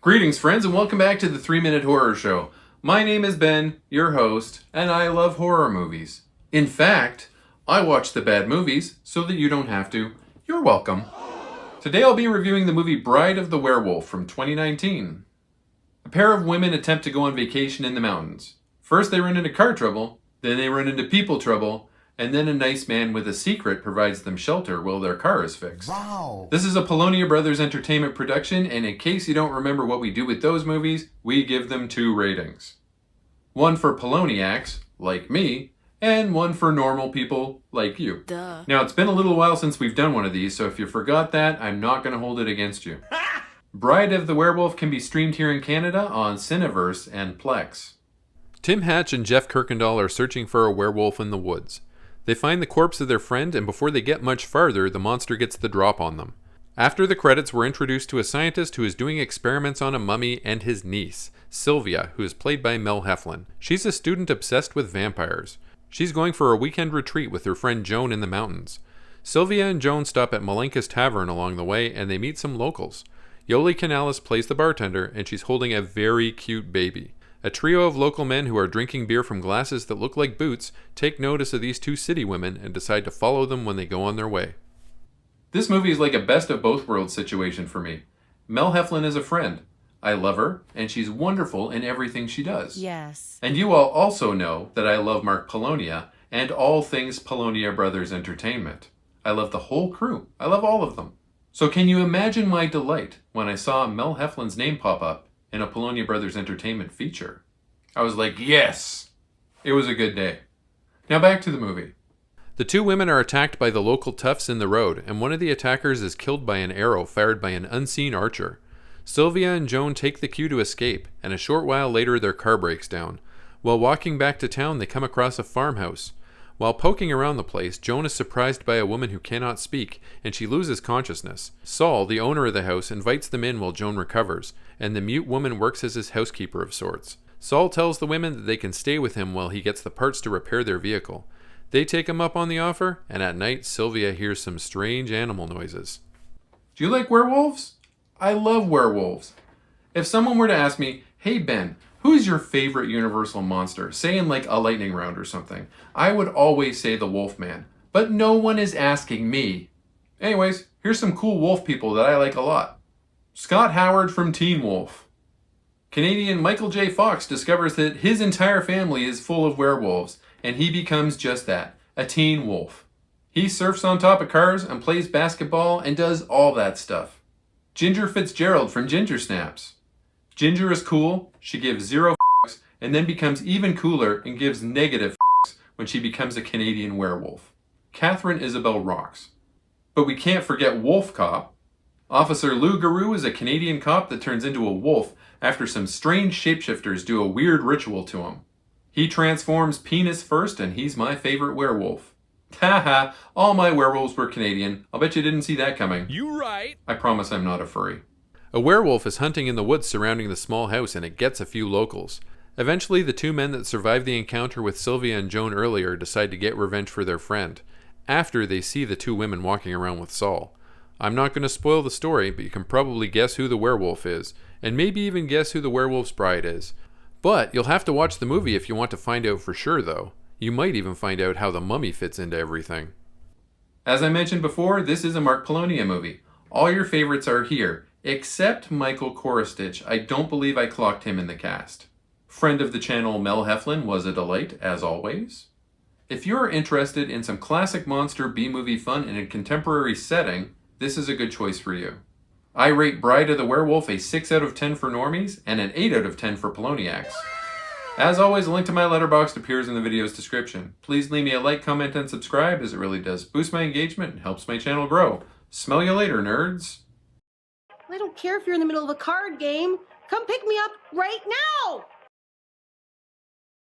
Greetings, friends, and welcome back to the 3-Minute Horror Show. My name is Ben, your host, and I love horror movies. In fact, I watch the bad movies so that you don't have to. You're welcome. Today I'll be reviewing the movie Bride of the Werewolf from 2019. A pair of women attempt to go on vacation in the mountains. First they run into car trouble, then they run into people trouble, and then a nice man with a secret provides them shelter while their car is fixed. Wow. This is a Polonia Brothers Entertainment production, and in case you don't remember what we do with those movies, we give them 2 ratings. One for Poloniacs, like me, and one for normal people, like you. Duh. Now, it's been a little while since we've done one of these, so if you forgot that, I'm not going to hold it against you. Bride of the Werewolf can be streamed here in Canada on Cineverse and Plex. Tim Hatch and Jeff Kirkendall are searching for a werewolf in the woods. They find the corpse of their friend, and before they get much farther, the monster gets the drop on them. After the credits, we're introduced to a scientist who is doing experiments on a mummy and his niece, Sylvia, who is played by Mel Heflin. She's a student obsessed with vampires. She's going for a weekend retreat with her friend Joan in the mountains. Sylvia and Joan stop at Malenka's Tavern along the way, and they meet some locals. Yoli Canalis plays the bartender, and she's holding a very cute baby. A trio of local men who are drinking beer from glasses that look like boots take notice of these 2 city women and decide to follow them when they go on their way. This movie is like a best of both worlds situation for me. Mel Heflin is a friend. I love her, and she's wonderful in everything she does. Yes. And you all also know that I love Mark Polonia and all things Polonia Brothers Entertainment. I love the whole crew. I love all of them. So can you imagine my delight when I saw Mel Heflin's name pop up in a Polonia Brothers Entertainment feature? I was like, yes! It was a good day. Now back to the movie. The 2 women are attacked by the local toughs in the road, and one of the attackers is killed by an arrow fired by an unseen archer. Sylvia and Joan take the cue to escape, and a short while later their car breaks down. While walking back to town, they come across a farmhouse. While poking around the place, Joan is surprised by a woman who cannot speak, and she loses consciousness. Saul, the owner of the house, invites them in while Joan recovers, and the mute woman works as his housekeeper of sorts. Saul tells the women that they can stay with him while he gets the parts to repair their vehicle. They take him up on the offer, and at night, Sylvia hears some strange animal noises. Do you like werewolves? I love werewolves. If someone were to ask me, hey Ben, who's your favorite universal monster, say in like a lightning round or something, I would always say the Wolfman. But no one is asking me. Anyways, here's some cool wolf people that I like a lot. Scott Howard from Teen Wolf. Canadian Michael J. Fox discovers that his entire family is full of werewolves, and he becomes just that, a teen wolf. He surfs on top of cars and plays basketball and does all that stuff. Ginger Fitzgerald from Ginger Snaps. Ginger is cool, she gives 0 f***s, and then becomes even cooler and gives negative f***s when she becomes a Canadian werewolf. Catherine Isabel rocks. But we can't forget Wolf Cop. Officer Lou Garou is a Canadian cop that turns into a wolf after some strange shapeshifters do a weird ritual to him. He transforms penis first, and he's my favorite werewolf. Haha, all my werewolves were Canadian. I'll bet you didn't see that coming. You right. I promise I'm not a furry. A werewolf is hunting in the woods surrounding the small house, and it gets a few locals. Eventually, the 2 men that survived the encounter with Sylvia and Joan earlier decide to get revenge for their friend, after they see the 2 women walking around with Saul. I'm not going to spoil the story, but you can probably guess who the werewolf is, and maybe even guess who the werewolf's bride is. But you'll have to watch the movie if you want to find out for sure, though. You might even find out how the mummy fits into everything. As I mentioned before, this is a Mark Polonia movie. All your favorites are here, except Michael Korostich. I don't believe I clocked him in the cast. Friend of the channel Mel Heflin was a delight, as always. If you're interested in some classic monster B-movie fun in a contemporary setting, this is a good choice for you. I rate Bride of the Werewolf a 6 out of 10 for normies and an 8 out of 10 for Poloniacs. As always, a link to my letterboxd appears in the video's description. Please leave me a like, comment, and subscribe, as it really does boost my engagement and helps my channel grow. Smell you later, nerds. I don't care if you're in the middle of a card game. Come pick me up right now!